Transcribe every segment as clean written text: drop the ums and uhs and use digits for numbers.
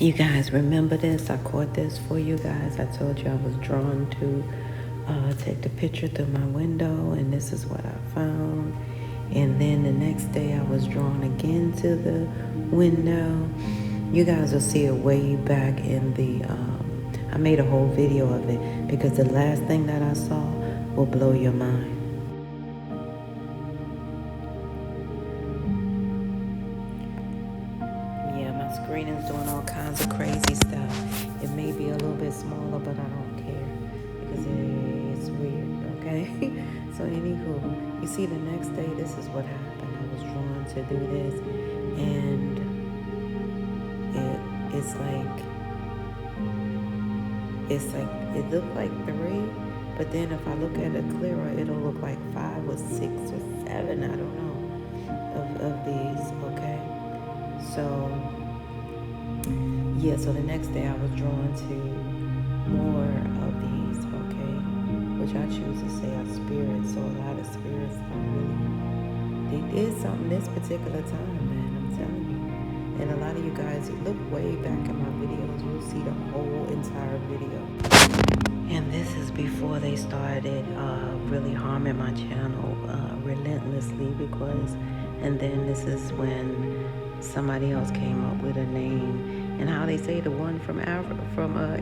You guys remember this? I caught this for you guys. I told you I was drawn to take the picture through my window, and this is what I found. And then the next day I was drawn again to the window. You guys will see it way back in the, I made a whole video of it because the last thing that I saw will blow your mind. Yeah, my screen is doing all kinds of crazy stuff. It may be a little bit smaller, but I don't care because it's weird, okay? So anywho, you see the next day, this is what happened. I was drawn to do this, and it's like, it looked like 3, but then if I look at it clearer, it'll look like 5 or 6 or 7, I don't know, of these, okay? So, yeah, so the next day I was drawn to more of these, okay? Which I choose to say are spirits. So a lot of spirits are really, they did something this particular time, man, I'm telling you. And a lot of you guys, look way back in my videos, you'll see the whole entire video. And this is before they started really harming my channel relentlessly because, and then this is when somebody else came up with a name. And how they say the one from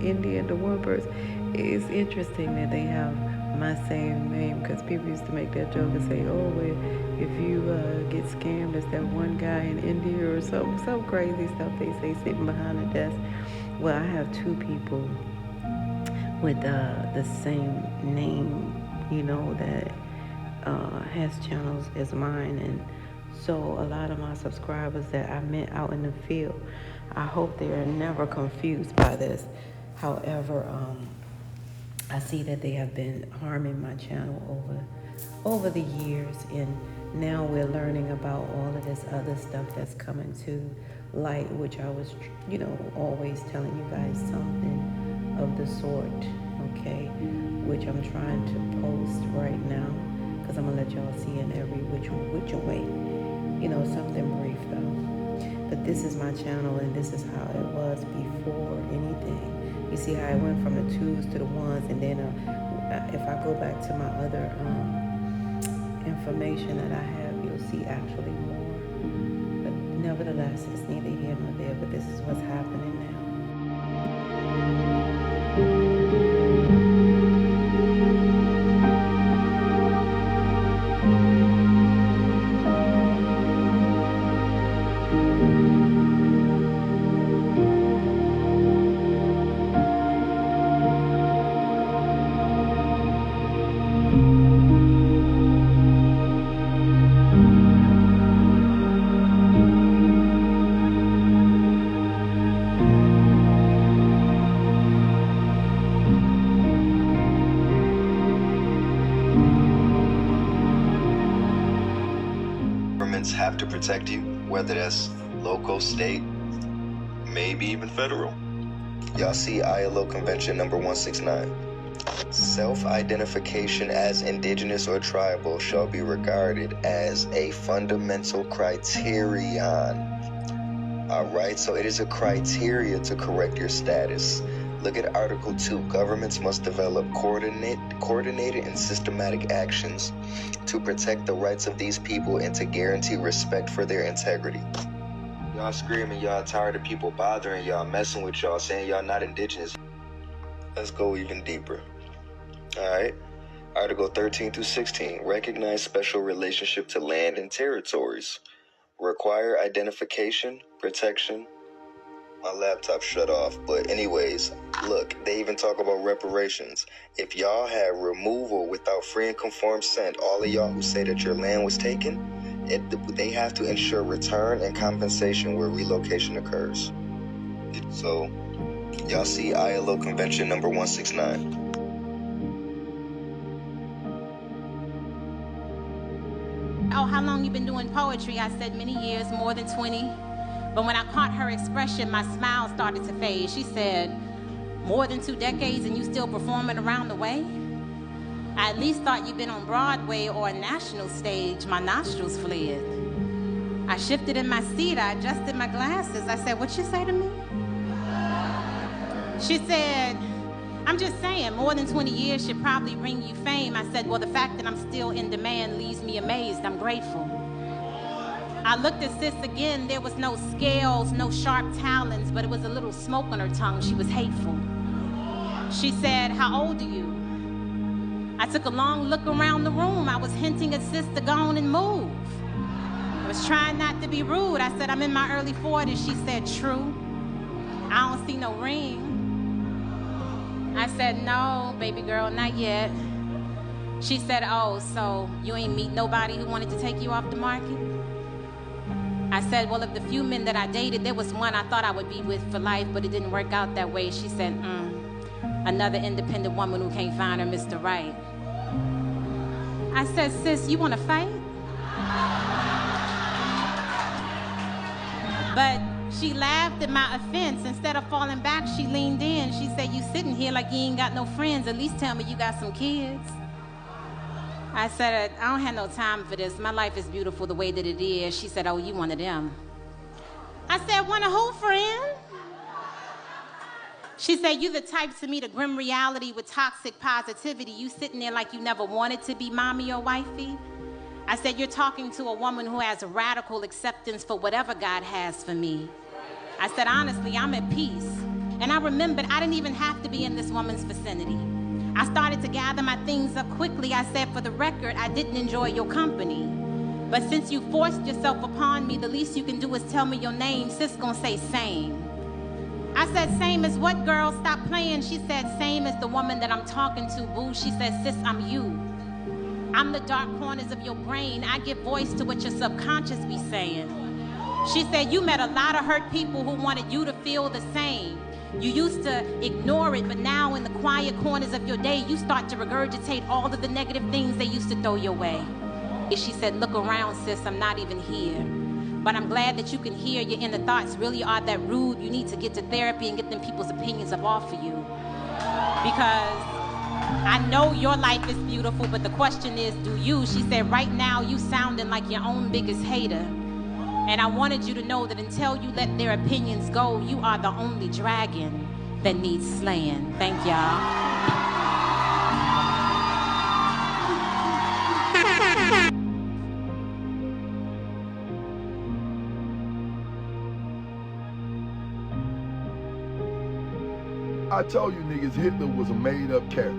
India, the one person, it's interesting that they have my same name because people used to make that joke and say, oh, well, if you get scammed, it's that one guy in India or some crazy stuff they say sitting behind a desk. Well, I have 2 people with the same name, you know, that has channels as mine. And so a lot of my subscribers that I met out in the field, I hope they are never confused by this. However, I see that they have been harming my channel over the years, and now we're learning about all of this other stuff that's coming to light, which I was, you know, always telling you guys something of the sort, okay, which I'm trying to post right now because I'm gonna let y'all see in every which way, you know, something brief though. But this is my channel, and this is how it was before anything. You see how I went from the 2s to the 1s, and then if I go back to my other information that I have, you'll see actually more. But nevertheless, it's neither here nor there, but this is what's happening now. Governments have to protect you, whether that's local, state, maybe even federal. Y'all see ILO Convention number 169. Self-identification as indigenous or tribal shall be regarded as a fundamental criterion. Alright, so it is a criteria to correct your status. Look at Article 2. Governments must develop coordinated and systematic actions to protect the rights of these people and to guarantee respect for their integrity. Y'all screaming y'all tired of people bothering y'all, messing with y'all, saying y'all not indigenous. Let's go even deeper. Alright. Article 13 through 16. Recognize special relationship to land and territories. Require identification, protection. My laptop shut off, but anyways, look, they even talk about reparations. If y'all had removal without free and conformed consent, all of y'all who say that your land was taken, they have to ensure return and compensation where relocation occurs. So, y'all see ILO Convention number 169. Oh, how long you been doing poetry? I said many years, more than 20. But when I caught her expression, my smile started to fade. She said, more than 2 decades and you still performing around the way? I at least thought you'd been on Broadway or a national stage. My nostrils fled. I shifted in my seat. I adjusted my glasses. I said, what you say to me? She said, I'm just saying, more than 20 years should probably bring you fame. I said, well, the fact that I'm still in demand leaves me amazed. I'm grateful. I looked at sis again. There was no scales, no sharp talons, but it was a little smoke on her tongue. She was hateful. She said, how old are you? I took a long look around the room. I was hinting at sis to go on and move. I was trying not to be rude. I said, I'm in my early 40s. She said, true. I don't see no ring. I said, no, baby girl, not yet. She said, oh, so you ain't meet nobody who wanted to take you off the market? I said, well, of the few men that I dated, there was one I thought I would be with for life, but it didn't work out that way. She said, another independent woman who can't find her Mr. Right. I said, sis, you want to fight? But she laughed at my offense. Instead of falling back, she leaned in. She said, you sitting here like you ain't got no friends. At least tell me you got some kids. I said, I don't have no time for this. My life is beautiful the way that it is. She said, oh, you one of them. I said, one of who, friend? She said, you the type to meet a grim reality with toxic positivity. You sitting there like you never wanted to be mommy or wifey. I said, you're talking to a woman who has radical acceptance for whatever God has for me. I said, honestly, I'm at peace. And I remembered I didn't even have to be in this woman's vicinity. I started to gather my things up quickly. I said, for the record, I didn't enjoy your company. But since you forced yourself upon me, the least you can do is tell me your name. Sis gonna say same. I said, same as what, girl? Stop playing. She said, same as the woman that I'm talking to, boo. She said, sis, I'm you. I'm the dark corners of your brain. I give voice to what your subconscious be saying. She said, you met a lot of hurt people who wanted you to feel the same. You used to ignore it, but now in the quiet corners of your day, you start to regurgitate all of the negative things they used to throw your way. And she said, look around, sis, I'm not even here. But I'm glad that you can hear your inner thoughts really are that rude. You need to get to therapy and get them people's opinions up off of you. Because I know your life is beautiful, but the question is, do you? She said, right now, you sounding like your own biggest hater. And I wanted you to know that until you let their opinions go, you are the only dragon that needs slaying. Thank y'all. I told you niggas Hitler was a made-up character.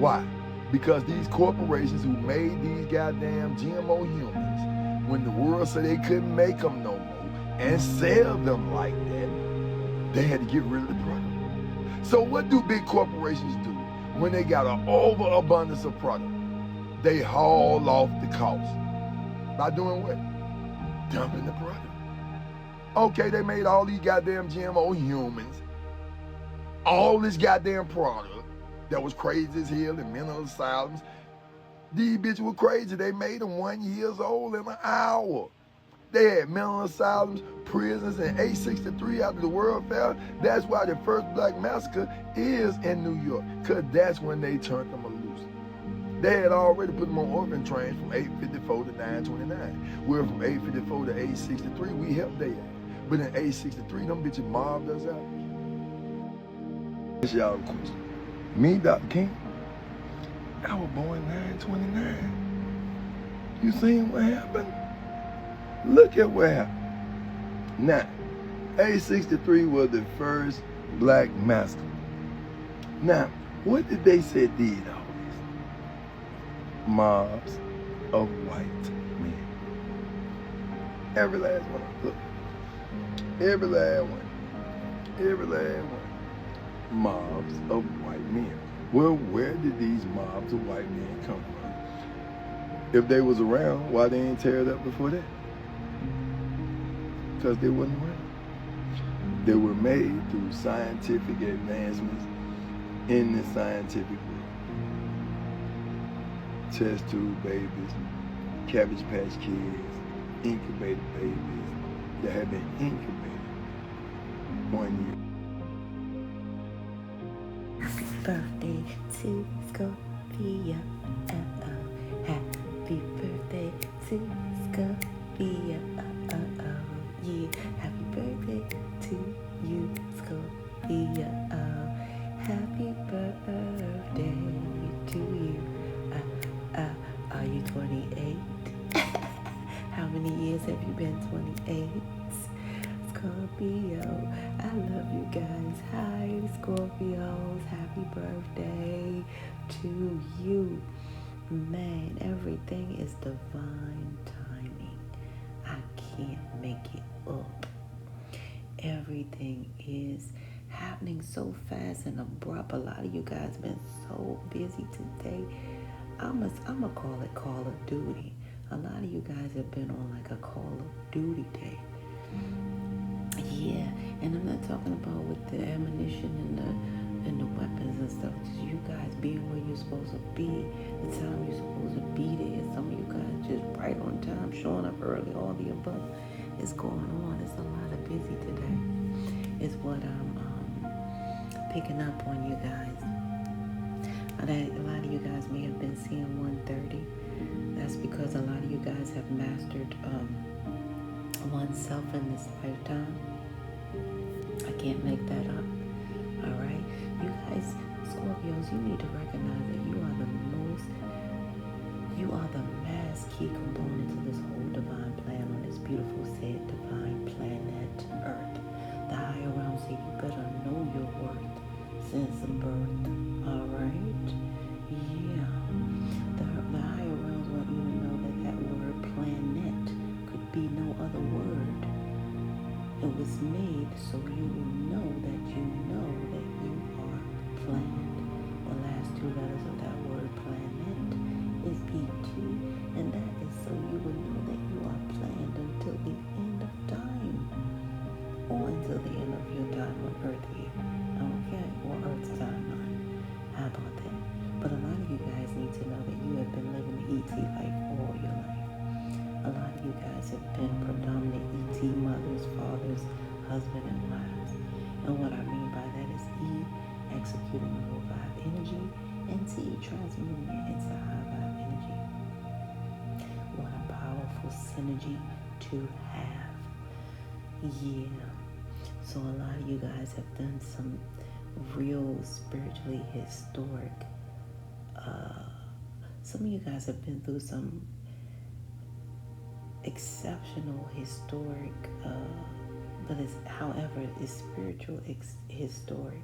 Why? Because these corporations who made these goddamn GMO humans, when the world said they couldn't make them no more and sell them like that, they had to get rid of the product. So what do big corporations do when they got an overabundance of product? They haul off the cost. By doing what? Dumping the product. Okay, they made all these goddamn GMO humans, all this goddamn product that was crazy as hell in mental asylums. These bitches were crazy. They made them 1 year old in an hour. They had mental asylums, prisons, and A63 after the World Fair. That's why the first black massacre is in New York, because that's when they turned them loose. They had already put them on orphan trains from 854 to 929. We're from 854 to 863. We helped they ass. But in 863, them bitches mobbed us out. That's y'all question. Me, Dr. King, I was born 929. You seen what happened? Look at what happened. Now, 863 was the first black massacre. Now, what did they say did all this? Mobs of white men. Every last one. Look. Every last one. Every last one. Mobs of white men. Well, where did these mobs of white men come from? If they was around, why they ain't tear it up before that? Because they wasn't around. They were made through scientific advancements in the scientific world. Test tube babies, Cabbage Patch Kids, incubator babies that have been incubated 1 year. Birthday to Scorpio. Happy birthday to Scorpio. Yeah, happy birthday to you, Scorpio. Scorpio. I love you guys. Hi, Scorpios. Happy birthday to you. Man, everything is divine timing. I can't make it up. Everything is happening so fast and abrupt. A lot of you guys been so busy today. I'm gonna call it Call of Duty. A lot of you guys have been on like a Call of Duty day. Yeah, and I'm not talking about with the ammunition and the weapons and stuff. Just you guys being where you're supposed to be, the time you're supposed to be there. Some of you guys just right on time, showing up early. All the above is going on. It's a lot of busy today. Is what I'm picking up on you guys. A lot of you guys may have been seeing 130. That's because a lot of you guys have mastered oneself in this lifetime. I can't make that up. All right, you guys, Scorpios, you need to recognize that you are the mass key component to this whole divine plan on this beautiful said divine planet Earth. The higher realms say you better know your worth since birth. All right, yeah. The higher realms want you to know that word planet could be no other word. It was made so you will know that you are planned. The last two letters of that word planet is ET, and that is so you will know that you are planned until the end of time, or until the end of your time on Earth here, okay, or Earth's timeline. How about that? But a lot of you guys need to know that you have been living the ET life all your life. A lot of you guys have been predominant ET mothers, fathers, husband, and wives. And what I mean by that is E, executing a low vibe energy, and T, transmuting it into high vibe energy. What a powerful synergy to have. Yeah. So a lot of you guys have done some real spiritually historic. Some of you guys have been through some exceptional historic, but however, it's spiritual historic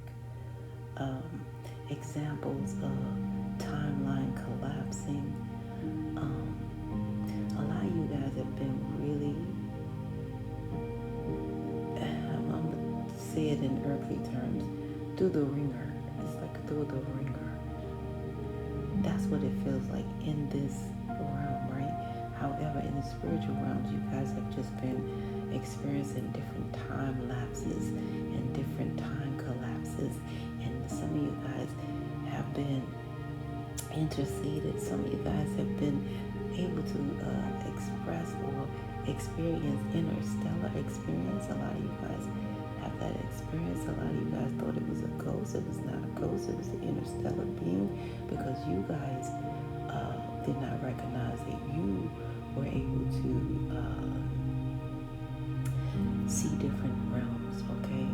examples of timeline collapsing. A lot of you guys have been really, I'm gonna say it in earthly terms, through the ringer. It's like through the ringer. That's what it feels like in this realm, right? However, in the spiritual realms, you guys have just been experiencing different time lapses and different time collapses. And some of you guys have been interceded. Some of you guys have been able to express or experience interstellar experience. A lot of you guys have that experience. A lot of you guys thought it was a ghost. It was not a ghost. It was an interstellar being, because you guys did not recognize that you were able to see different realms, okay?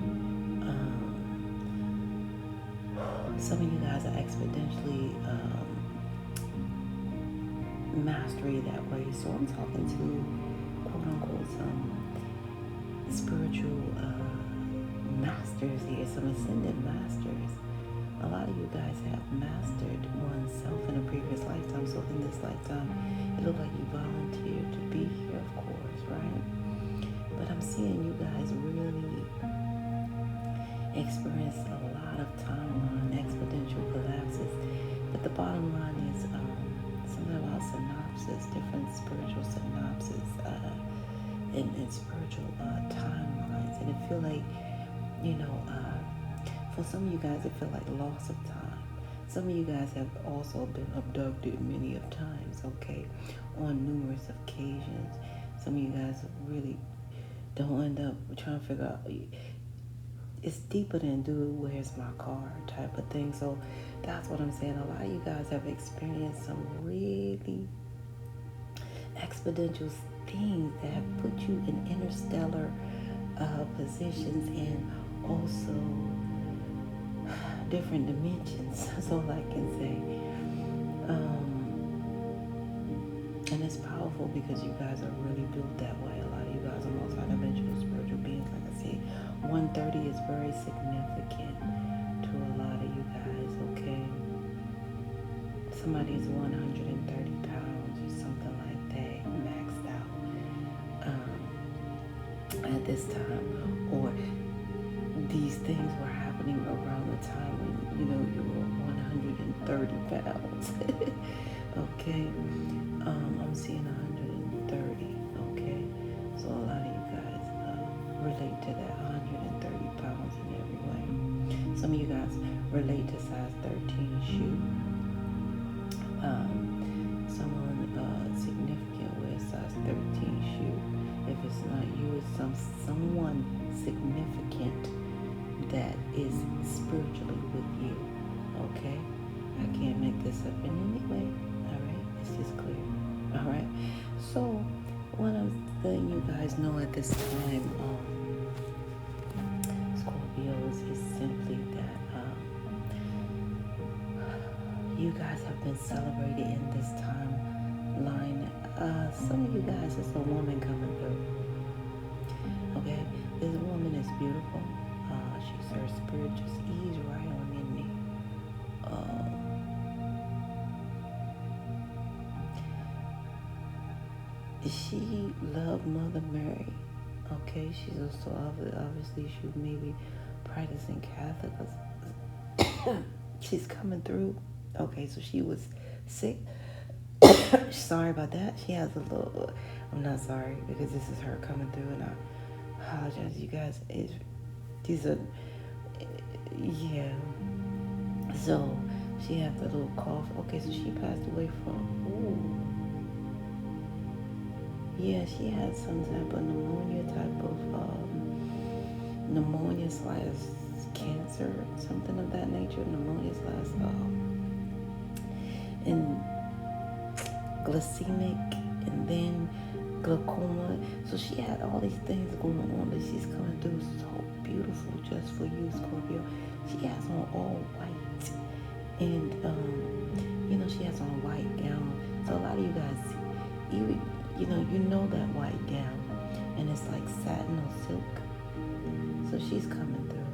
Some of you guys are exponentially mastery that way. So I'm talking to quote unquote some spiritual masters here, some ascended masters. A lot of you guys have mastered oneself in a previous lifetime. So in this lifetime, it looked like you volunteered to be here, of course, right? But I'm seeing you guys really experience a lot of timeline exponential collapses. But the bottom line is something about synopsis, different spiritual synopsis, and spiritual timelines. And it feel like, for some of you guys, it feel like loss of time. Some of you guys have also been abducted many of times, okay, on numerous occasions. Some of you guys really don't end up trying to figure out. It's deeper than dude, where's my car type of thing. So that's what I'm saying. A lot of you guys have experienced some really exponential things that have put you in interstellar positions and also different dimensions. That's all I can say. And And it's powerful because you guys are really built that way. A lot of you guys are multidimensional spiritual beings. Like I said, 130 is very significant to a lot of you guys, okay? Somebody's 130 pounds or something like that, maxed out at this time. Or these things were happening around the time when, you were 130 pounds. Okay? I'm seeing 130, okay? So a lot of you guys relate to that 130 pounds in every way. Some of you guys relate to size 13 shoe. Someone significant wears size 13 shoe. If it's not you, it's someone significant that is spiritually with you, okay? I can't make this up in any way, all right? It's just clear, all right? So, one of the things you guys know at this time, Scorpios, is simply that you guys have been celebrated in this timeline. Some of you guys, it's a woman coming through, okay? This woman is beautiful. She's her spirit just ease right on in me. She loved Mother Mary. Okay, she's also obviously she may be practicing Catholic. She's coming through. Okay, so she was sick. Sorry about that. She has a little. I'm not sorry because this is her coming through, and I apologize, you guys. These are, yeah. So she has a little cough. Okay, so she passed away from. Ooh. Yeah, she had some type of pneumonia, pneumonia / cancer, something of that nature. Pneumonia / and glycemic, and then glaucoma. So she had all these things going on, but she's coming through so beautiful just for you, Scorpio. She has on all white, and she has on a white gown. So a lot of you guys, you know that white gown, and it's like satin or silk. So she's coming through.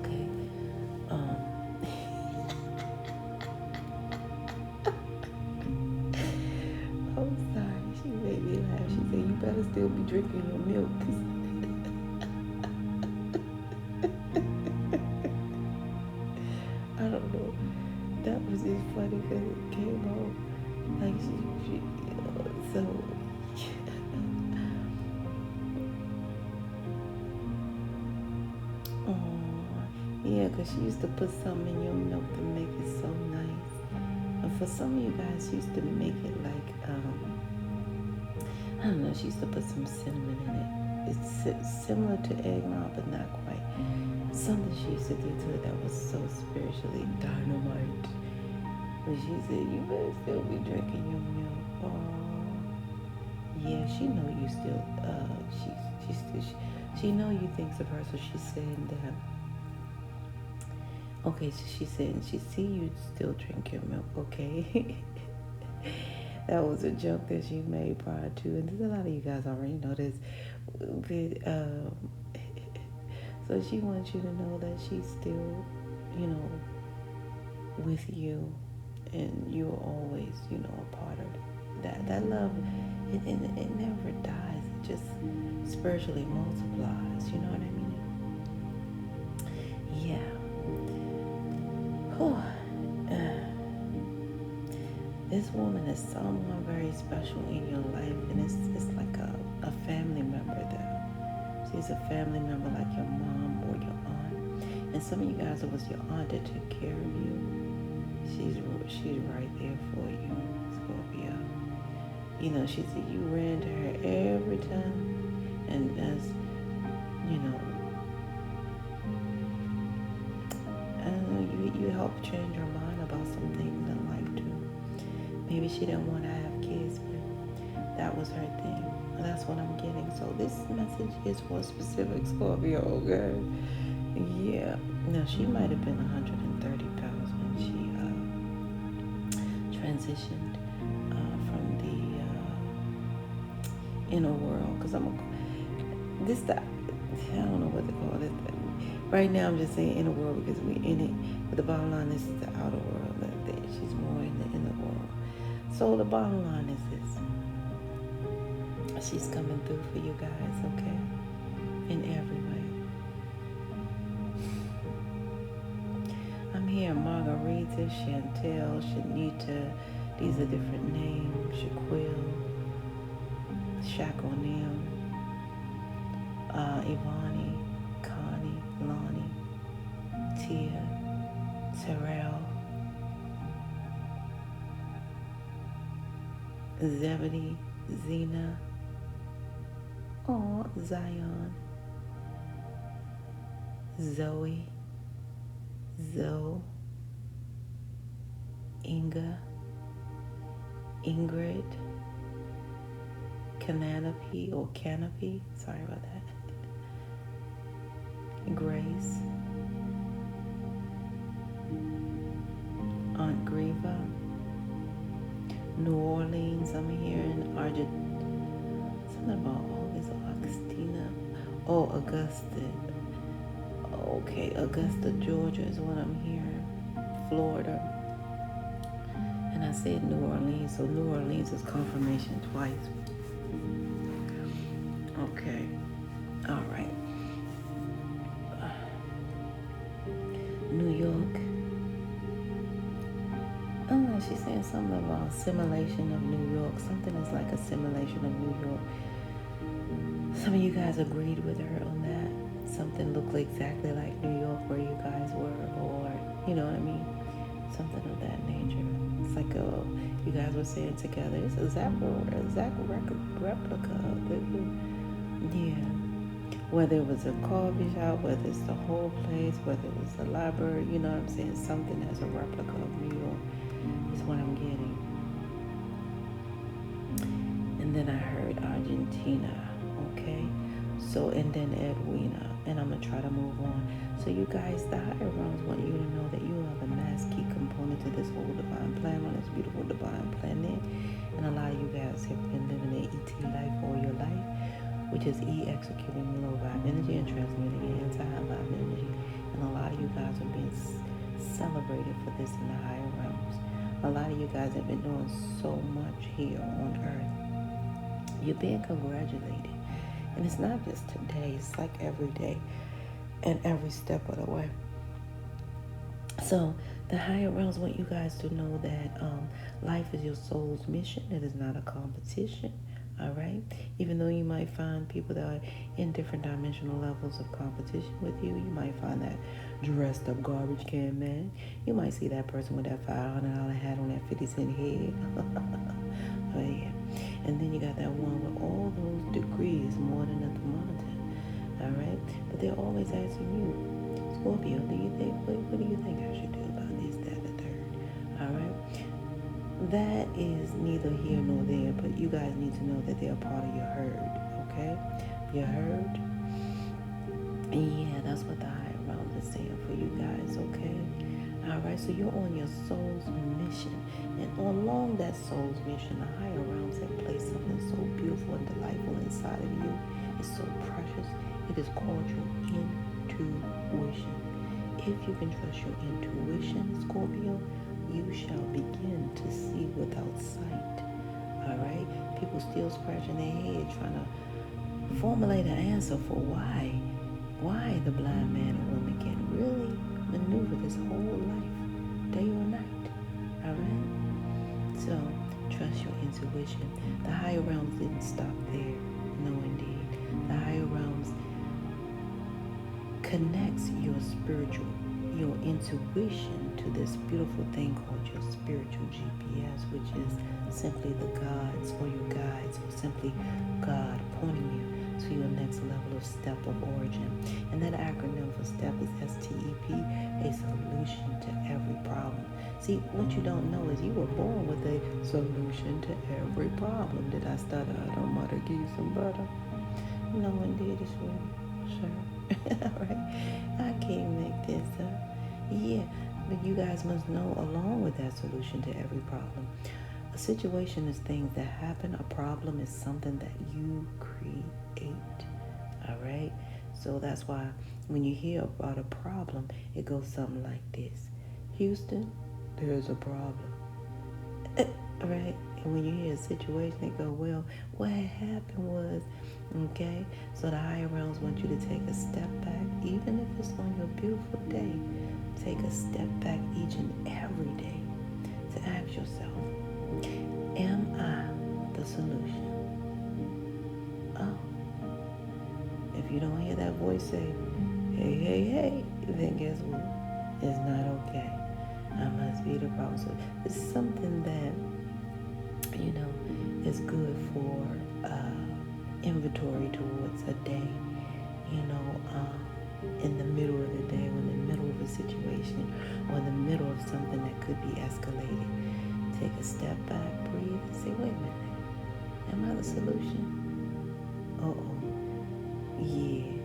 Okay. I'm sorry. She made me laugh. She said, "You better still be drinking your milk." I don't know. That was just funny because it came out like she so. Yeah, because she used to put something in your milk to make it so nice. And for some of you guys, she used to make it like, I don't know, she used to put some cinnamon in it. It's similar to eggnog, but not quite. Something she used to do to it that was so spiritually dynamite. But she said, "You better still be drinking your milk." Yeah, she know you still, she know you thinks of her, so she's saying that. Okay, so she said, she see you still drink your milk, okay? That was a joke that she made prior to, and a lot of you guys already know this. But, so she wants you to know that she's still, with you, and you're always, a part of that. That love, it never dies. It just spiritually multiplies. You know what I mean? Yeah. This woman is someone very special in your life, and it's like a family member though. She's a family member like your mom or your aunt. And some of you guys, it was your aunt that took care of you. She's right there for you, Scorpio. She said you ran to her every time, and as you helped change her mind about some things in life too. Maybe she didn't want to have kids, but that was her thing. And that's what I'm getting. So this message is for specific Scorpio, okay? Yeah. Now, she might have been 130 pounds when she transitioned from inner world, because I don't know what to call it. Right now I'm just saying inner world because we're in it, but the bottom line, this is the outer world. That she's more in the inner world. So the bottom line is this: she's coming through for you guys, okay, in every way. I'm here, Margarita, Chantel, Shanita. These are different names. Shaquille, Shaq O'Neal, Ivani, Connie, Lonnie, Tia, Terrell, Zebedee, Zena, Zion, Zoe, Zoe, Inga, Ingrid, Canopy, sorry about that, Grace, Aunt Greva, New Orleans, I'm hearing something about Augustina, Augusta, okay, Augusta, Georgia is what I'm hearing, Florida, and I said New Orleans, so New Orleans is confirmation twice. Okay, all right. New York. She's saying something about assimilation of New York. Something is like assimilation of New York. Some of you guys agreed with her on that. Something looked exactly like New York where you guys were, or you know what I mean? Something of that nature. It's like you guys were saying together. It's a exact replica of it. Yeah. Whether it was a coffee shop, whether it's the whole place, whether it was the library, you know what I'm saying? Something as a replica of New York is what I'm getting. And then I heard Argentina, okay? So, and then Edwina, and I'm gonna try to move on. So you guys, the higher realms want you to know that you are the mass key component to this whole divine plan, on this beautiful divine planet. And a lot of you guys have been living an ET life all your life, which is executing low vibe energy and transmitting anti-high vibe energy. And a lot of you guys are being celebrated for this in the higher realms. A lot of you guys have been doing so much here on earth. You're being congratulated. And it's not just today, it's like every day and every step of the way. So the higher realms want you guys to know that life is your soul's mission. It is not a competition. All right. Even though you might find people that are in different dimensional levels of competition with you, you might find that dressed up garbage can man. You might see that person with that $500 hat on that 50-cent head. Oh yeah. And then you got that one with all those degrees, more than a thermometer. All right. But they're always asking you, Scorpio, what do you think I should do about this, that, and the third? All right. That is neither here nor there, but you guys need to know that they're part of your herd, okay? Your herd? Yeah, that's what the higher realms is saying for you guys, okay? All right, so you're on your soul's mission. And along that soul's mission, the higher realms have placed something so beautiful and delightful inside of you. It's so precious. It is called your intuition. If you can trust your intuition, Scorpio, you shall begin to see without sight. All right? People still scratching their head trying to formulate an answer for why the blind man or woman can really maneuver this whole life, day or night. All right? So, trust your intuition. The higher realms didn't stop there. No, indeed. The higher realms connects your intuition to this beautiful thing called your spiritual GPS, which is simply the gods or your guides, or simply God pointing you to your next level of step of origin. And that acronym for STEP is STEP, a solution to every problem. See, what you don't know is you were born with a solution to every problem. Did I stutter? I don't want to give you some butter. No, indeed, it's real. Sure. All right. I can't make this up. Yeah, but you guys must know, along with that solution to every problem, A situation is things that happen. A problem is something that you create. All right? So that's why when you hear about a problem, it goes something like this. Houston, there's a problem. Right? And when you hear a situation, it go, well, what happened was, okay? So the higher realms want you to take a step back, even if it's on your beautiful day. Take a step back each and every day to ask yourself, am I the solution? Oh, if you don't hear that voice say, hey, hey, hey, then guess what? It's not okay. I must be the problem. So it's something that, is good for inventory towards a day, in the middle of the day, or in the middle of a situation, or in the middle of something that could be escalated. Take a step back, breathe, and say, wait a minute, am I the solution? Yeah.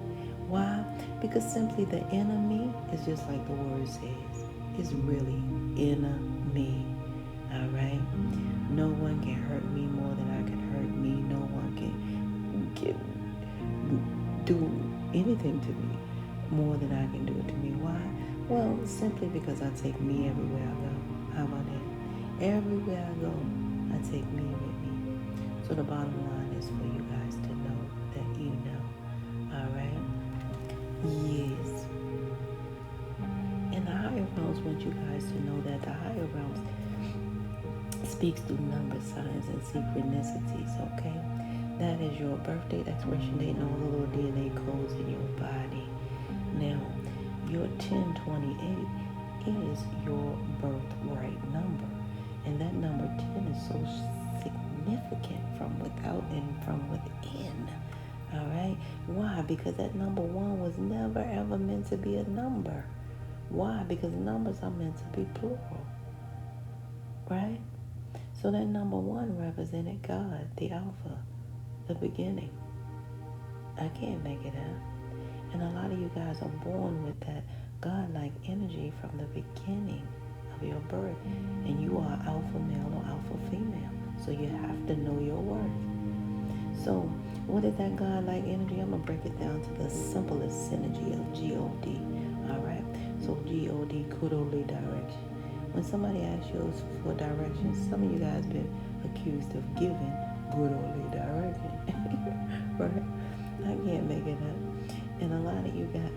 Why? Because simply the enemy is just like the word says. It's really enemy. All right? No one can hurt me more than I can hurt me. No one can do anything to me more than I can do it to me. Why? Well, simply because I take me everywhere I go. How about that? Everywhere I go, I take me with me. So the bottom line is for you guys to know that you know. All right? Yes. And the higher realms want you guys to know that the higher realms speaks through numbers, signs, and synchronicities, okay? That is your birthday, expiration date, and all the little DNA codes in your body. Now, your 1028 is your birthright number. And that number 10 is so significant from without and from within. All right? Why? Because that number 1 was never ever meant to be a number. Why? Because numbers are meant to be plural. Right? So that number 1 represented God, the Alpha, the beginning. I can't make it up. And a lot of you guys are born with that God-like energy from the beginning of your birth. And you are alpha male or alpha female. So you have to know your worth. So what is that God-like energy? I'm going to break it down to the simplest synergy of G-O-D. All right? So G-O-D, good old direction. When somebody asks you for directions, some of you guys been accused of giving good old direction. Right? I can't make it up. And a lot of you guys,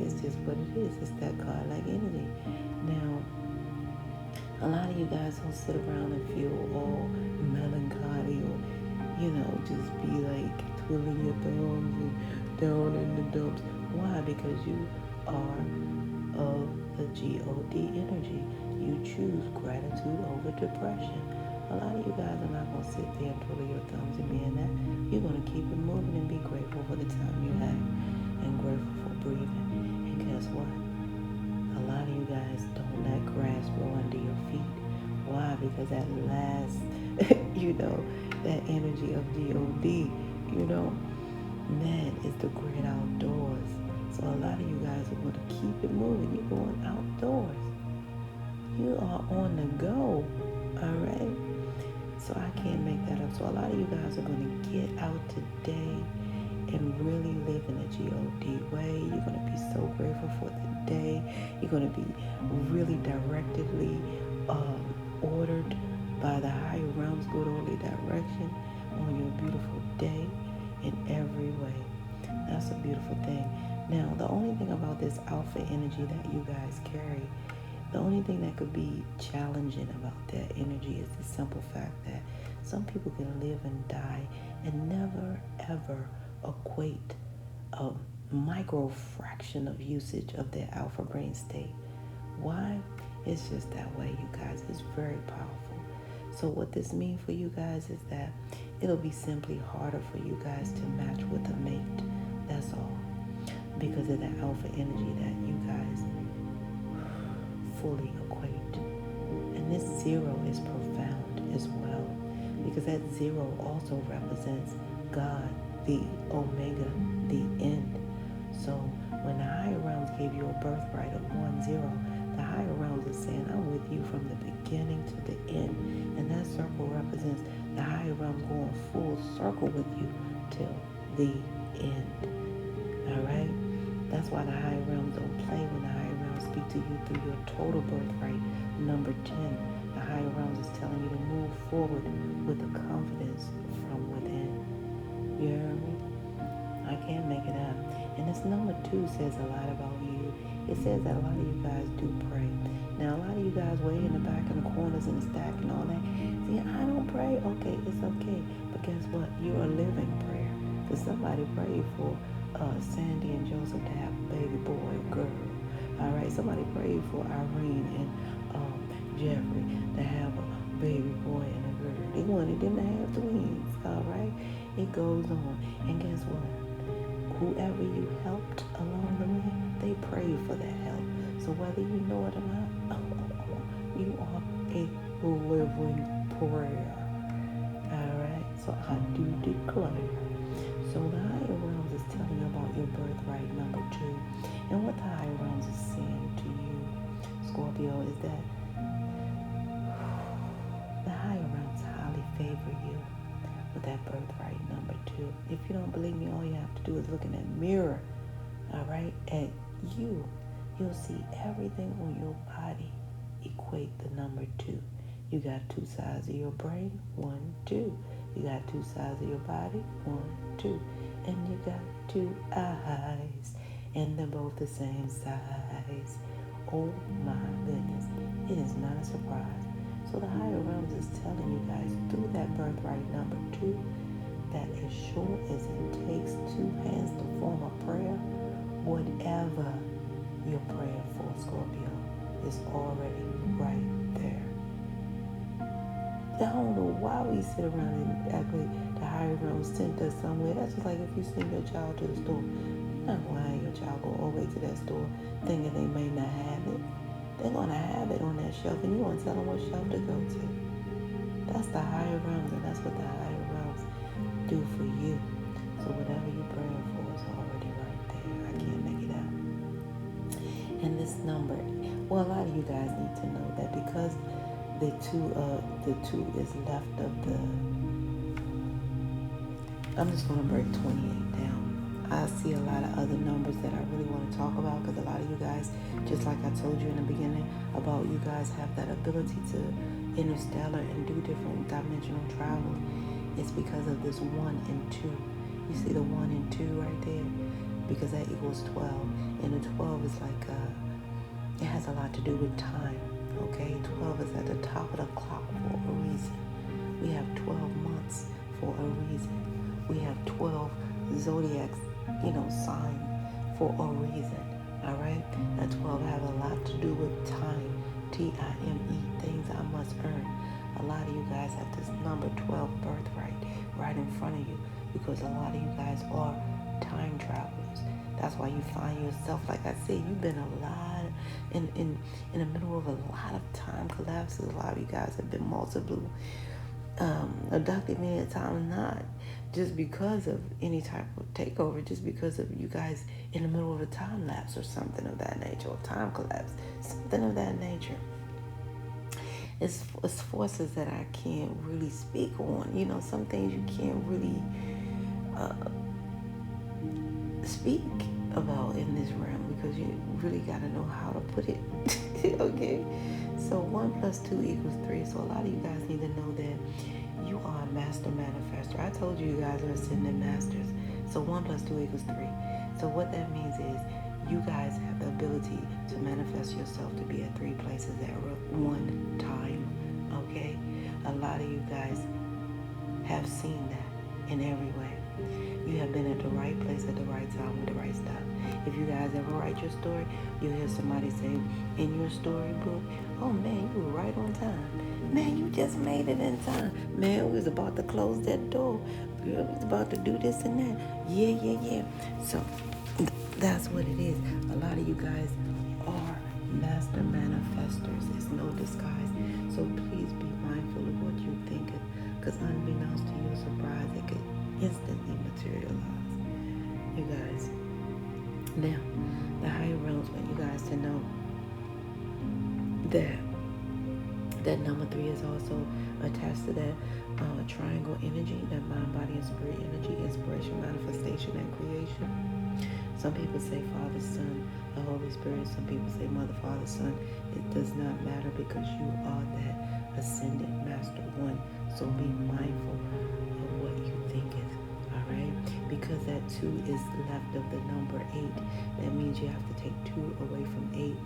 it's just what it is. It's that God-like energy. Now, a lot of you guys don't sit around and feel all melancholy or, just be like twiddling your thumbs and down in the dumps. Why? Because you are of the G-O-D energy. You choose gratitude over depression. A lot of you guys are not going to sit there and twiddle your thumbs and be in that. You're going to keep it moving and be grateful for the time you have and grateful for breathing. And guess what? A lot of you guys don't let grass grow under your feet. Why? Because that last, that energy of G-O-D, that is the great outdoors. So a lot of you guys are going to keep it moving. You're going outdoors. You are on the go. All right? So I can't make that up. So a lot of you guys are going to get out today and really live in a G-O-D way. You're going to be so grateful for the day. You're going to be really directly ordered by the higher realms, good orderly direction on your beautiful day in every way. That's a beautiful thing. Now, the only thing about this alpha energy that you guys carry, the only thing that could be challenging about that energy is the simple fact that some people can live and die and never, ever equate a micro fraction of usage of their alpha brain state. Why? It's just that way, you guys. It's very powerful. So what this means for you guys is that it'll be simply harder for you guys to match with a mate. That's all. Because of the alpha energy that you guys fully equate. And this 0 is profound as well. Because that 0 also represents God, the Omega, the end. So when the higher realms gave you a birthright of 10, The higher realms is saying, I'm with you from the beginning to the end. And that circle represents the higher realm going full circle with you till the end. All right? That's why the higher realms don't play when the higher realms speak to you through your total birthright. Number 10, the higher realms is telling you to move forward with a confidence from within. You heard me? I can't make it up. And this number 2 says a lot about you. It says that a lot of you guys do pray. Now, a lot of you guys way in the back in the corners and stack and all that. See, I don't pray. Okay, it's okay. But guess what? You're a living prayer. Because somebody prayed for Sandy and Joseph to have a baby boy or girl. All right, somebody prayed for Irene and Jeffrey to have a baby boy and a girl. They wanted them to have twins. All right, it goes on. And guess what? Whoever you helped along the way, they prayed for that help. So whether you know it or not, you are a living prayer. All right, so I do declare. So the higher realms is telling you about your birthright, number 2. And what the higher realms is saying to you, Scorpio, is that the higher realms highly favor you with that birthright, number 2. If you don't believe me, all you have to do is look in that mirror, all right, at you. You'll see everything on your body equate the number 2. You got 2 sides of your brain, 1, 2. You got 2 sides of your body, 1, 2. And you got 2 eyes, and they're both the same size. Oh my goodness, it is not a surprise. So the higher realms is telling you guys through that birthright number 2 that as sure as it takes 2 hands to form a prayer, whatever you're praying for, Scorpio, is already right there. I don't know why we sit around and act like the higher realms sent us somewhere. That's just like if you send your child to the store. You're not going to have your child go all the way to that store thinking they may not have it. They're going to have it on that shelf, and you want to tell them what shelf to go to. That's the higher realms, and that's what the higher realms do for you. So whatever you're praying for is already right there. I can't make it out. And this number, well, a lot of you guys need to know that because the two is left of the, I'm just going to break 28 down. I see a lot of other numbers that I really want to talk about because a lot of you guys, just like I told you in the beginning, about you guys have that ability to interstellar and do different dimensional travel. It's because of this 1 and 2. You see the 1 and 2 right there? Because that equals 12. And the 12 is like, it has a lot to do with time. Okay, 12 is at the top of the clock for a reason. We have 12 months for a reason. We have 12 zodiacs, sign for a reason. All right, that 12 have a lot to do with time. T-I-M-E, things I must earn. A lot of you guys have this number 12 birthright right in front of you because a lot of you guys are time travelers. That's why you find yourself, like I said, you've been a lot in the middle of a lot of time collapses. A lot of you guys have been multiple abducted many a time, not just because of any type of takeover, just because of you guys in the middle of a time lapse or something of that nature, or time collapse, something of that nature. It's forces that I can't really speak on. Some things you can't really speak about in this realm because you really got to know how to put it. Okay? So 1 plus 2 equals 3. So a lot of you guys need to know that you are a master manifester. I told you guys are ascendant masters. So 1 plus 2 equals 3. So what that means is you guys have the ability to manifest yourself to be at 3 places at one time. Okay? A lot of you guys have seen that in every way. You have been at the right place at the right time with the right stuff. If you guys ever write your story, you'll hear somebody say in your storybook, oh man, you were right on time. Man, you just made it in time. Man, we was about to close that door. Girl, we was about to do this and that. Yeah. So that's what it is. A lot of you guys are master manifestors. It's no disguise. So please be mindful of what you think of, because unbeknownst to your surprise, it could instantly materialize. You guys. Now, the higher realms want you guys to know that number 3 is also attached to that triangle energy, that mind, body, and spirit energy, inspiration, manifestation, and creation. Some people say Father, Son, the Holy Spirit. Some people say Mother, Father, Son. It does not matter because you are that ascended master one. So be mindful of what you think is. All right? Because that 2 is left of the number 8. That means you have to take 2 away from 8,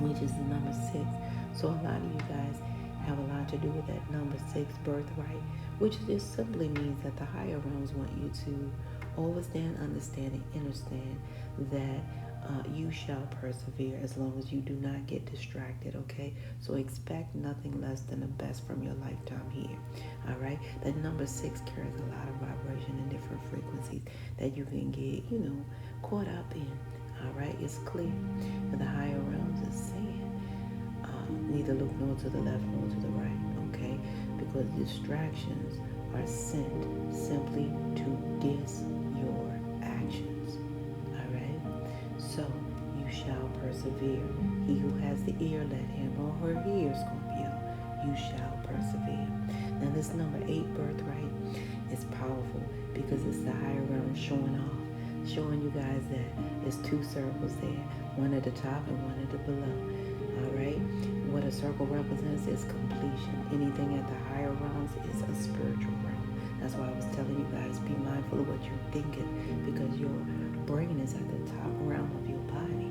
which is the number 6. So a lot of you guys have a lot to do with that number 6 birthright, which just simply means that the higher realms want you to understand, and understand that you shall persevere as long as you do not get distracted, okay? So expect nothing less than the best from your lifetime here, all right? That number 6 carries a lot of vibration and different frequencies that you can get, caught up in, all right? It's clear that the higher realms is saying, neither look nor to the left nor to the right, okay? Because distractions are sent simply to diss your actions, all right? So you shall persevere. He who has the ear, let him or her hear, Scorpio. You shall persevere. Now this number 8 birthright is powerful because it's the higher realm showing off, showing you guys that there's 2 circles there, one at the top and one at the below. All right, what a circle represents is completion. Anything at the higher realms is a spiritual realm. That's why I was telling you guys, be mindful of what you're thinking, because your brain is at the top realm of your body.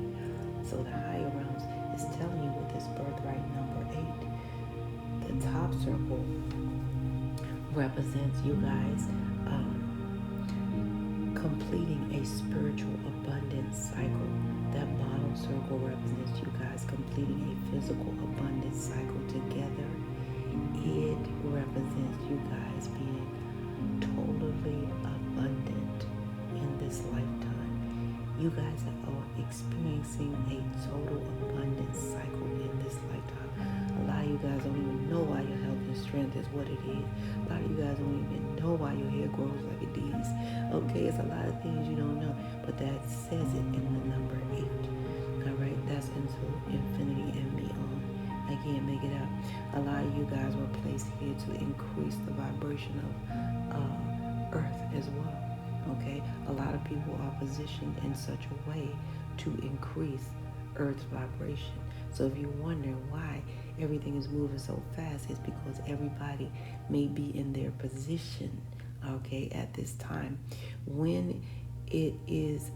So the higher realms is telling you with this birthright number 8, the top circle represents you guys completing a spiritual abundance cycle. That bottom circle represents you guys completing a physical abundance cycle together. It represents you guys being totally abundant in this lifetime. You guys are experiencing a total abundance cycle in this lifetime. A lot of you guys don't even know why your health and strength is what it is. A lot of you guys don't even know why your hair grows like it is. Okay, it's a lot of things you don't know, but that says it in the number 8. All right, that's into infinity and beyond. I can't make it up. A lot of you guys were placed here to increase the vibration of Earth as well. Okay, a lot of people are positioned in such a way to increase Earth's vibration. So if you're wondering why everything is moving so fast, it's because everybody may be in their position, okay, at this time. When it is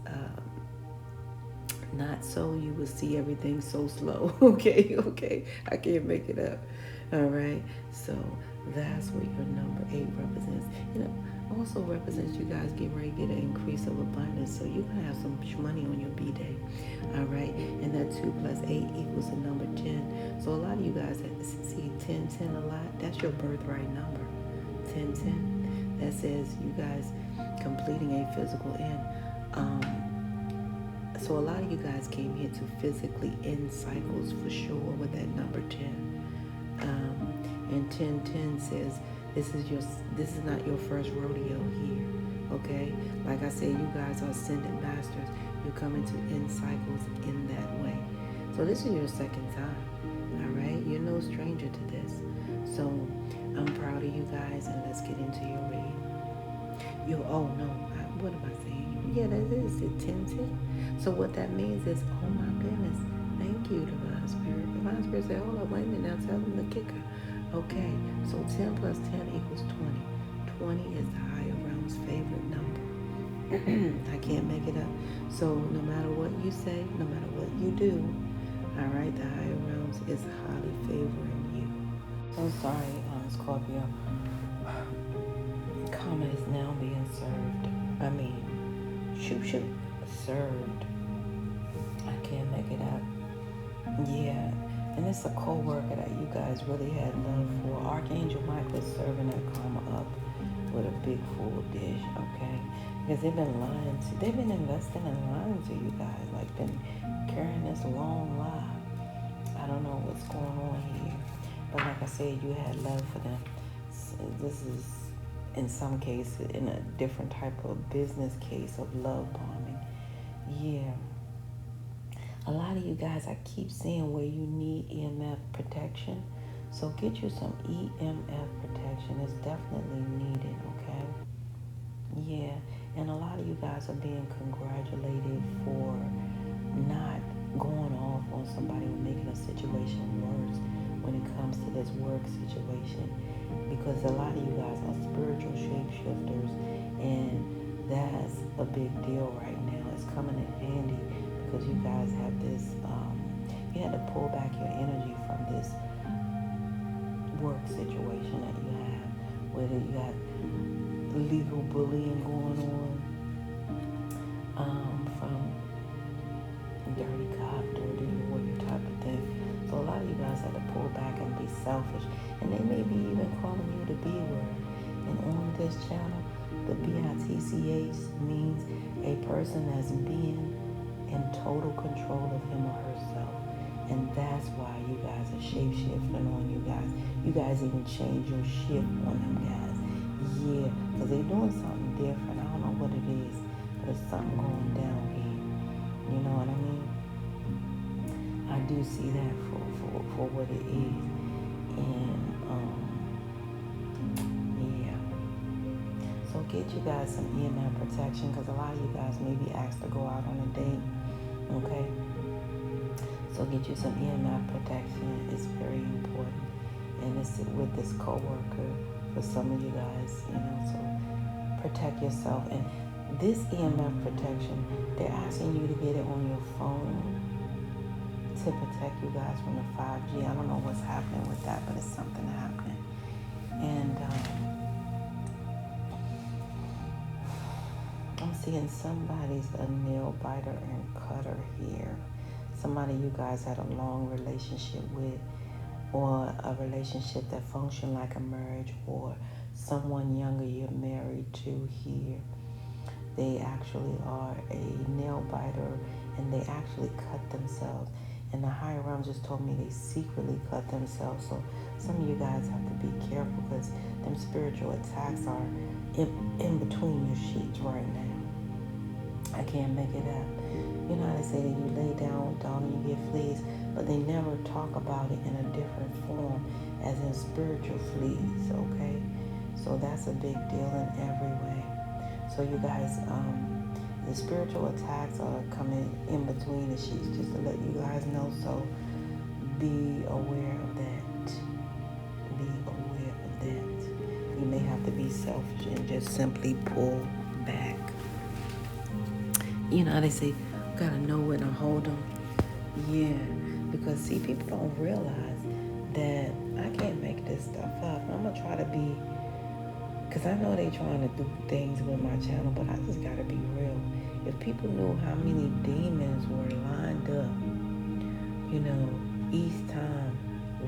not so, you will see everything so slow. Okay, I can't make it up. All right, so that's what your number 8 represents. Also represents you guys getting ready to get an increase of abundance. So you're going to have some money on your B-Day. All right, and that 2 plus 8 equals the number 10. So a lot of you guys that see 10 a lot, that's your birthright number. 10. That says you guys completing a physical end. So a lot of you guys came here to physically end cycles for sure with that number 10. And 10 says this is not your first rodeo here. Okay, like I said, you guys are ascended masters. You're coming to end cycles in that way. So this is your second time. All right, you're no stranger to this. So I'm proud of you guys, and let's get into your reading. What am I saying? Yeah, that is it. 10. So what that means is, oh my goodness, thank you, Divine Spirit. Divine Spirit said, hold up, wait a minute, now tell them the kicker. Okay, so 10 plus 10 equals 20. 20 is the higher realm's favorite number. I can't make it up. So no matter what you say, no matter what you do, all right, the higher realms is highly favoring you. So sorry, Scorpio. Karma is now being served. Served. I can't make it up. Yeah, and it's a co-worker that you guys really had love for. Archangel Michael is serving that karma up with a big full dish, okay? Because they've been investing in lying to you guys, like been carrying this long lie. I don't know what's going on here, but like I said, you had love for them. So this is, in some cases, in a different type of business case of love bombing. Yeah. A lot of of you guys, I keep seeing where you need EMF protection. So get you some EMF protection. It's definitely needed, okay? Yeah, and a lot of you guys are being congratulated for not going off on somebody or making a situation worse when it comes to this work situation, because a lot of you guys are spiritual shapeshifters, and that's a big deal right now. It's coming in handy because you guys have this, you had to pull back your energy from this work situation that you have, whether you got legal bullying going on, from dirty cop, dirty lawyer type of thing. So a lot of you guys have to pull back and be selfish, and they may be even calling you the B word. And on this channel, the BITCH means a person that's being in total control of him or herself. And that's why you guys are shape-shifting on you guys. You guys even change your shift on them guys. Yeah, because they're doing something different. I don't know what it is, but it's something going down here. You know what I mean? I do see that for what it is. And, yeah. So get you guys some EMF protection, because a lot of you guys may be asked to go out on a date. Okay? So get you some EMF protection. It's very important. And it's with this coworker for some of you guys, you know, so protect yourself. And this EMF protection, they're asking you to get it on your phone to protect you guys from the 5G. I don't know what's happening with that, but it's something happening. And I'm seeing somebody's a nail biter and cutter here. Somebody you guys had a long relationship with, or a relationship that functioned like a marriage, or someone younger you're married to here. They actually are a nail biter, and they actually cut themselves. And the higher realm just told me they secretly cut themselves. So some of you guys have to be careful, because them spiritual attacks are in between your sheets right now. I can't make it up. You know how they say that you lay down, dog, and you get fleas, but they never talk about it in a different form, as in spiritual fleas, okay? So that's a big deal in every way. So you guys, the spiritual attacks are coming in between the sheets, just to let you guys know. So be aware of that. Be aware of that. You may have to be selfish and just simply pull back. You know how they say, gotta know when to hold them. Yeah, because see, people don't realize that I can't make this stuff up. I'm gonna try to be, because I know they trying to do things with my channel, but I just gotta be real. If people knew how many demons were lined up, you know, each time,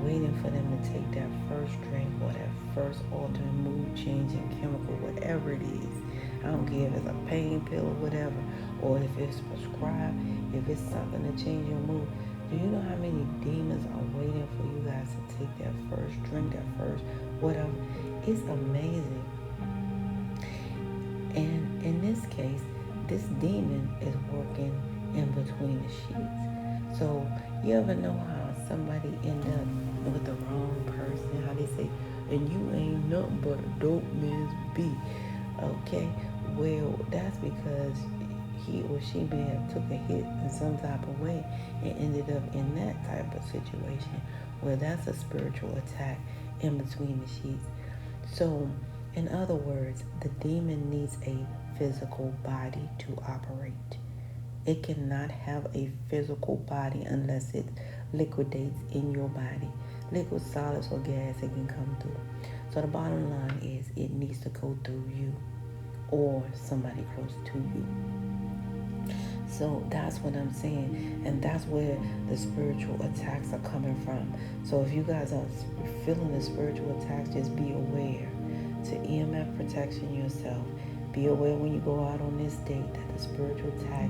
waiting for them to take that first drink or that first alternate mood changing chemical, whatever it is. I don't care if it's a pain pill or whatever, or if it's prescribed, if it's something to change your mood. Do you know how many demons are waiting for you guys to take that first drink, that first whatever? It's amazing. And in this case, this demon is working in between the sheets. So you ever know how somebody end up with the wrong person? How they say, and you ain't nothing but a dope man's B. Okay, well, that's because he or she may have took a hit in some type of way and ended up in that type of situation where that's a spiritual attack in between the sheets. So, in other words, the demon needs a physical body to operate. It cannot have a physical body unless it liquidates in your body. Liquid, solids, or gas, it can come through. So the bottom line is it needs to go through you or somebody close to you. So that's what I'm saying. And that's where the spiritual attacks are coming from. So if you guys are feeling the spiritual attacks, just be aware to EMF protection yourself. Be aware when you go out on this date that the spiritual attack,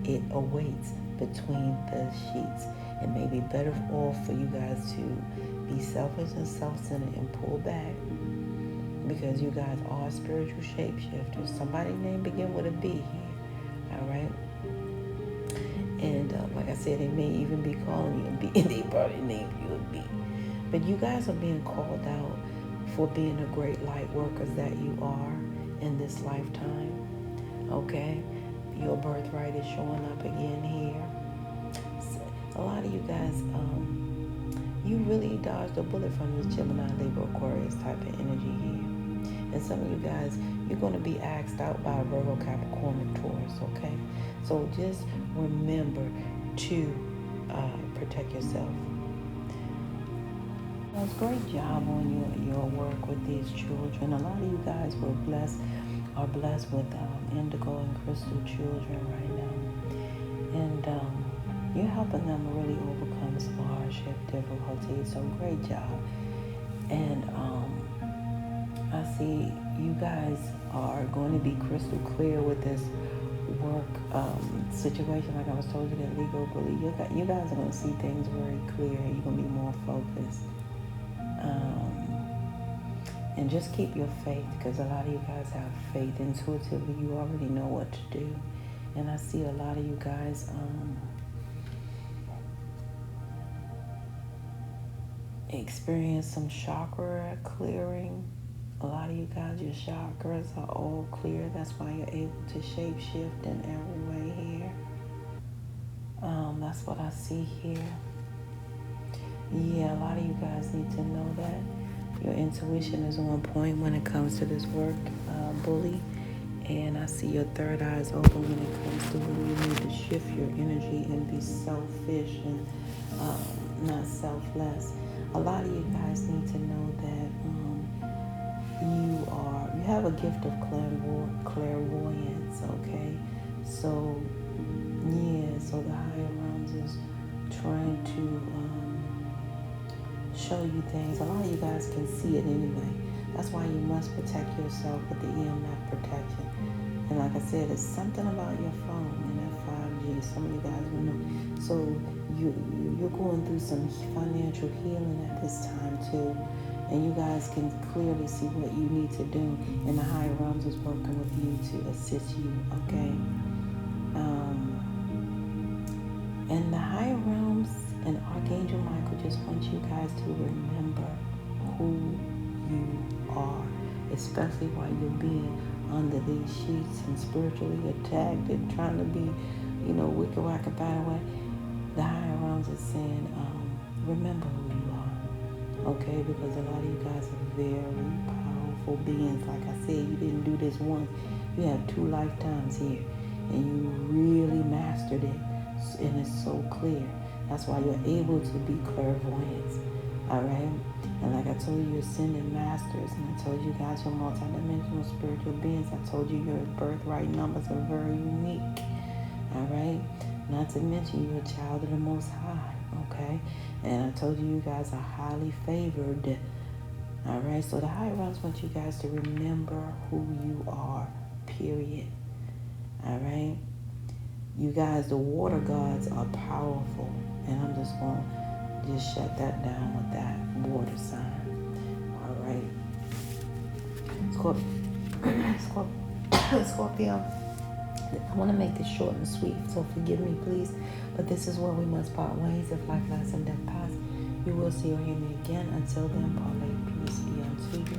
it awaits between the sheets. It may be better off for you guys to be selfish and self-centered and pull back, because you guys are spiritual shapeshifters. Somebody's name begin with a B here, all right? And like I said, they may even be calling you a B, and they probably named you a B. But you guys are being called out for being the great light workers that you are in this lifetime. Okay? Your birthright is showing up again here. A lot of you guys, you really dodged a bullet from this Gemini, Libra, Aquarius type of energy here. And some of you guys, you're going to be asked out by Virgo, Capricorn, and Taurus, okay? So just remember to protect yourself. Well, it's a great job on your work with these children. A lot of you guys are blessed with indigo and crystal children right now. And you're helping them really overcome some hardship, difficulties. So great job. And I see you guys are going to be crystal clear with this work situation. Like I was told you that legal bully. You guys are going to see things very clear. You're going to be more focused. And just keep your faith, because a lot of you guys have faith. Intuitively, you already know what to do. And I see a lot of you guys experience some chakra clearing. A lot of you guys, your chakras are all clear. That's why you're able to shape shift in every way here. That's what I see here. Yeah, a lot of you guys need to know that your intuition is on point when it comes to this work, bully. And I see your third eye is open when it comes to when you need to shift your energy and be selfish and not selfless. A lot of you guys need to know that you have a gift of clairvoyance, okay? So, yeah, so the higher realms is trying to show you things. A lot of you guys can see it anyway. That's why you must protect yourself with the EMF protection. And like I said, it's something about your phone and that 5G. Some of you guys will know. So you're going through some financial healing at this time too. And you guys can clearly see what you need to do. And the higher realms is working with you to assist you, okay? And the higher realms and Archangel Michael just want you guys to remember who you are, especially while you're being under these sheets and spiritually attacked and trying to be, wicked, whack, bad way. The higher realms is saying, remember who you are, okay? Because a lot of you guys are very powerful beings. Like I said, you didn't do this once. You have 2 lifetimes here, and you really mastered it, and it's so clear. That's why you're able to be clairvoyant, all right? And like I told you, you're ascended masters, and I told you guys you're multidimensional spiritual beings. I told you your birthright numbers are very unique, all right? Not to mention you're a child of the Most High, okay? And I told you guys are highly favored, all right? So the higher realms want you guys to remember who you are, period, all right? You guys, the water gods are powerful, and I'm just going to shut that down with that water sign. All right. Scorpio. I want to make this short and sweet, so forgive me, please. But this is where we must part ways. If life, lies, and death pass, you will see or hear me again. Until then, parlay, peace be unto you.